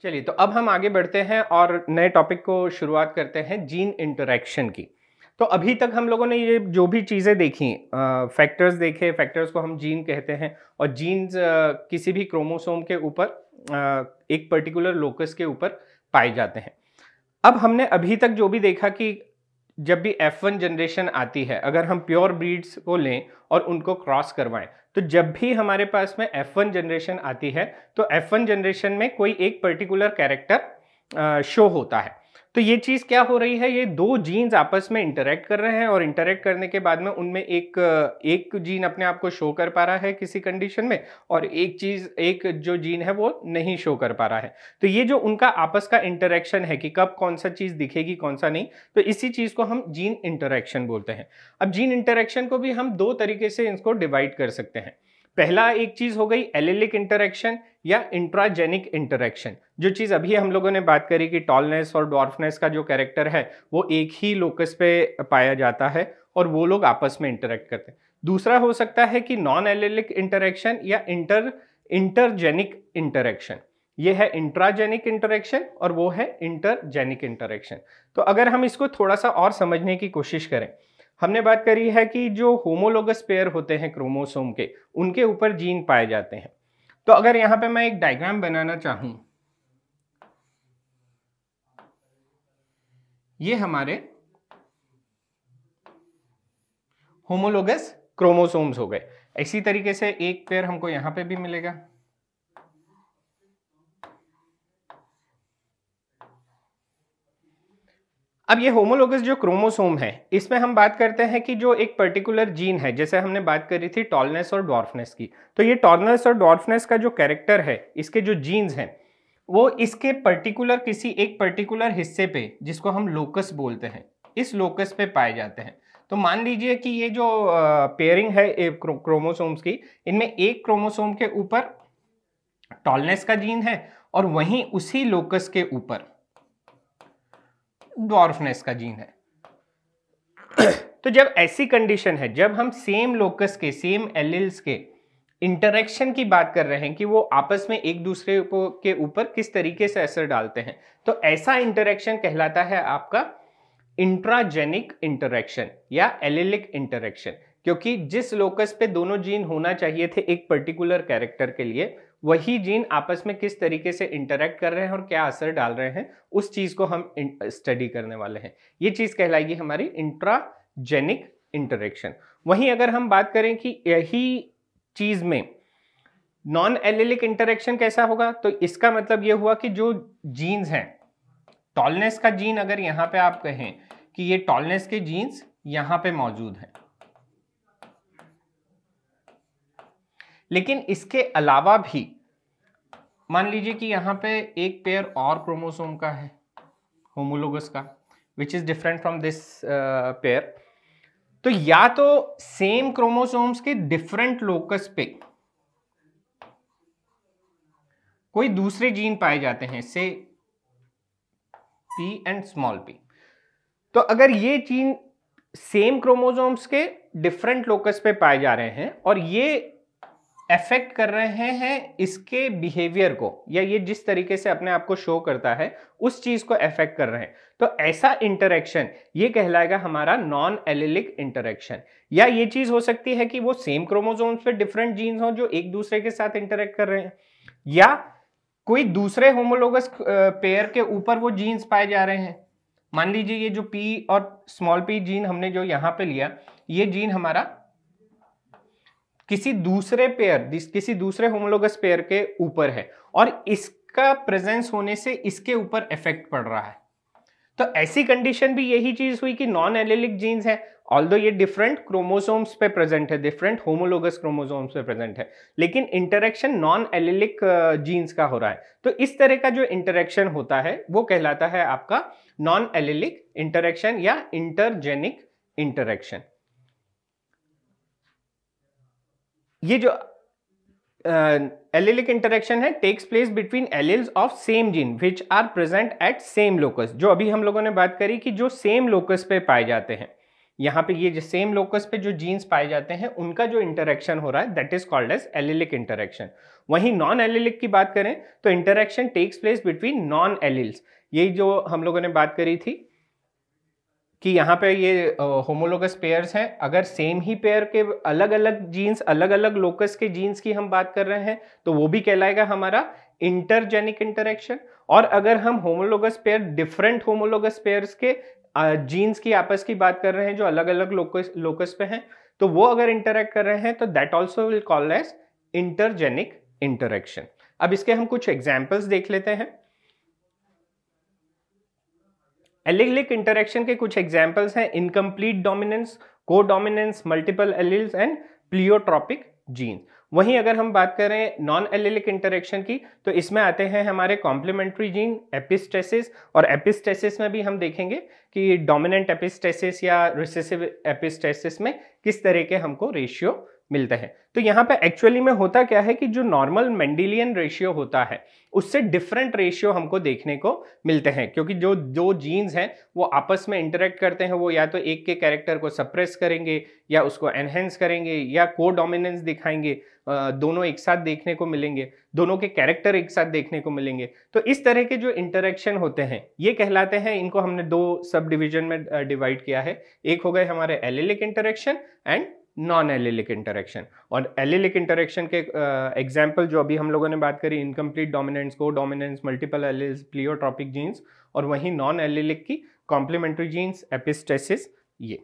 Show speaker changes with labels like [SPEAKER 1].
[SPEAKER 1] चलिए, तो अब हम आगे बढ़ते हैं और नए टॉपिक को शुरुआत करते हैं जीन इंटरेक्शन की। तो अभी तक हम लोगों ने ये जो भी चीज़ें देखी, फैक्टर्स देखे, फैक्टर्स को हम जीन कहते हैं, और जीन्स किसी भी क्रोमोसोम के ऊपर एक पर्टिकुलर लोकस के ऊपर पाए जाते हैं। अब हमने अभी तक जो भी देखा कि जब भी F1 जनरेशन आती है, अगर हम प्योर ब्रीड्स को लें और उनको क्रॉस करवाएं, तो जब भी हमारे पास में F1 जनरेशन आती है तो F1 जनरेशन में कोई एक पर्टिकुलर कैरेक्टर शो होता है। तो ये चीज़ क्या हो रही है, ये दो जीन्स आपस में इंटरेक्ट कर रहे हैं और इंटरेक्ट करने के बाद में उनमें एक जीन अपने आप को शो कर पा रहा है किसी कंडीशन में, और एक जो जीन है वो नहीं शो कर पा रहा है। तो ये जो उनका आपस का इंटरेक्शन है कि कब कौन सा चीज़ दिखेगी कौन सा नहीं, तो इसी चीज़ को हम जीन इंटरेक्शन बोलते हैं। अब जीन इंटरेक्शन को भी हम दो तरीके से इसको डिवाइड कर सकते हैं। पहला एक चीज हो गई एलिलिक इंटरेक्शन या इंट्राजेनिक इंटरेक्शन। जो चीज अभी हम लोगों ने बात करी कि टॉलनेस और डॉर्फनेस का जो कैरेक्टर है वो एक ही लोकस पे पाया जाता है और वो लोग आपस में इंटरेक्ट करते हैं। दूसरा हो सकता है कि नॉन एलिलिक इंटरेक्शन या इंटरजेनिक इंटरेक्शन। ये है इंट्राजेनिक इंटरेक्शन और वो है इंटरजेनिक इंटरेक्शन। तो अगर हम इसको थोड़ा सा और समझने की कोशिश करें, हमने बात करी है कि जो होमोलोगस पेयर होते हैं क्रोमोसोम के, उनके ऊपर जीन पाए जाते हैं। तो अगर यहां पे मैं एक डायग्राम बनाना चाहूं, ये हमारे होमोलोगस क्रोमोसोम्स हो गए। इसी तरीके से एक पेयर हमको यहां पे भी मिलेगा। अब ये होमोलोगस जो क्रोमोसोम है, इसमें हम बात करते हैं कि जो एक पर्टिकुलर जीन है, जैसे हमने बात करी थी टॉलनेस और डॉर्फनेस की, तो ये टॉलनेस और डॉर्फनेस का जो कैरेक्टर है, इसके जो जीन्स हैं, वो इसके पर्टिकुलर किसी एक पर्टिकुलर हिस्से पे, जिसको हम लोकस बोलते हैं, इस लोकस पे पाए जाते हैं। तो मान लीजिए कि ये जो पेयरिंग है क्रोमोसोम्स की, इनमें एक क्रोमोसोम के ऊपर टॉलनेस का जीन है और वहीं उसी लोकस के ऊपर डॉर्फनेस का जीन है। तो जब ऐसी कंडीशन है, जब हम सेम लोकस के, सेम एलिल्स के इंटरेक्शन की बात कर रहे हैं कि वो आपस में एक दूसरे के ऊपर किस तरीके से असर डालते हैं, तो ऐसा इंटरेक्शन कहलाता है आपका इंट्राजेनिक इंटरेक्शन या एलिलिक इंटरेक्शन। क्योंकि जिस लोकस पे दोनों जीन होना चाहिए थे एक पर्टिकुलर कैरेक्टर के लिए, वही जीन आपस में किस तरीके से इंटरेक्ट कर रहे हैं और क्या असर डाल रहे हैं, उस चीज को हम स्टडी करने वाले हैं। ये चीज कहलाएगी हमारी इंट्राजेनिक इंटरेक्शन। वहीं अगर हम बात करें कि यही चीज में नॉन एलिलिक इंटरेक्शन कैसा होगा, तो इसका मतलब यह हुआ कि जो जीन्स हैं, टॉलनेस का जीन अगर यहां पे आप कहें कि ये टॉलनेस के जीन्स यहां पे मौजूद हैं, लेकिन इसके अलावा भी मान लीजिए कि यहां पे एक पेयर और क्रोमोसोम का है होमोलोगस का, which is different from this pair. तो या तो सेम क्रोमोसोम्स के डिफरेंट लोकस पे कोई दूसरे जीन पाए जाते हैं, से P एंड स्मॉल p। तो अगर ये जीन सेम क्रोमोसोम्स के डिफरेंट लोकस पे पाए जा रहे हैं और ये अफेक्ट कर रहे हैं इसके बिहेवियर को, या ये जिस तरीके से अपने आप को शो करता है उस चीज को अफेक्ट कर रहे हैं, तो ऐसा इंटरेक्शन ये कहलाएगा हमारा नॉन एलिलिक इंटरेक्शन। या ये चीज हो सकती है कि वो सेम क्रोमोसोम्स पे डिफरेंट जीन्स हो जो एक दूसरे के साथ इंटरेक्ट कर रहे हैं, या कोई दूसरे होमोलोगस पेयर के ऊपर वो जीन्स पाए जा रहे हैं। मान लीजिए ये जो P और स्मॉल p जीन हमने जो यहां पे लिया, ये जीन हमारा किसी दूसरे होमोलोगस पेयर के ऊपर है और इसका प्रेजेंस होने से इसके ऊपर इफेक्ट पड़ रहा है। तो ऐसी कंडीशन भी यही चीज हुई कि नॉन एलिलिक जीन्स है, ऑल्दो ये डिफरेंट क्रोमोसोम्स पे प्रेजेंट है, डिफरेंट होमोलोगस क्रोमोसोम्स पे प्रेजेंट है, लेकिन इंटरेक्शन नॉन एलिलिक जीन्स का हो रहा है। तो इस तरह का जो इंटरेक्शन होता है वो कहलाता है आपका नॉन एलिलिक इंटरेक्शन या इंटरजेनिक इंटरेक्शन। ये जो एलिलिक इंटरेक्शन है takes place between alleles of same gene which are present at same locus. जो अभी हम लोगों ने बात करी कि जो सेम लोकस पे पाए जाते हैं, यहाँ पे ये सेम लोकस पे जो जीन्स पाए जाते हैं उनका जो इंटरेक्शन हो रहा है that is called as allelic interaction. वहीं नॉन एलिलिक की बात करें तो interaction takes place between non alleles. यही जो हम लोगों ने बात करी थी कि यहाँ पे ये होमोलोगस पेयर्स हैं, अगर सेम ही पेयर के अलग अलग जीन्स, अलग अलग लोकस के जीन्स की हम बात कर रहे हैं तो वो भी कहलाएगा हमारा इंटरजेनिक इंटरेक्शन। और अगर हम homologous pair, different homologous pairs के जीन्स की आपस की बात कर रहे हैं जो अलग अलग लोकस पे हैं, तो वो अगर इंटरेक्ट कर रहे हैं तो that also will called as intergenic interaction. अब इसके हम कुछ एग्जाम्पल्स देख लेते हैं। एलिलिक इंटरेक्शन के कुछ एग्जाम्पल्स हैं incomplete dominance, codominance, multiple alleles and pleiotropic gene. वहीं अगर हम बात करें नॉन एलिलिक इंटरेक्शन की तो इसमें आते हैं हमारे कॉम्प्लीमेंट्री जीन, एपिस्टेसिस। और एपिस्टेसिस में भी हम देखेंगे कि डोमिनेंट एपिस्टेसिस या रिसेसिव एपिस्टेसिस में किस तरह के हमको रेशियो मिलते हैं। तो यहाँ पे एक्चुअली में होता क्या है कि जो नॉर्मल मेंडेलियन रेशियो होता है उससे डिफरेंट रेशियो हमको देखने को मिलते हैं, क्योंकि जो दो जीन्स हैं वो आपस में इंटरेक्ट करते हैं, वो या तो एक के कैरेक्टर को सप्रेस करेंगे या उसको एनहेंस करेंगे या को डोमिनेंस दिखाएंगे, दोनों एक साथ देखने को मिलेंगे, दोनों के कैरेक्टर एक साथ देखने को मिलेंगे। तो इस तरह के जो इंटरेक्शन होते हैं ये कहलाते हैं, इनको हमने दो सब डिवीजन में डिवाइड किया है। एक हो गए हमारे allelic interaction and non allelic interaction. और एलिलिक इंटरेक्शन के एग्जाम्पल जो अभी हम लोगों ने बात करी, incomplete dominance, codominance, multiple alleles, pleiotropic genes. और वहीं नॉन एलिलिक की कॉम्प्लीमेंट्री जीन्स, एपिस्टेसिस। ये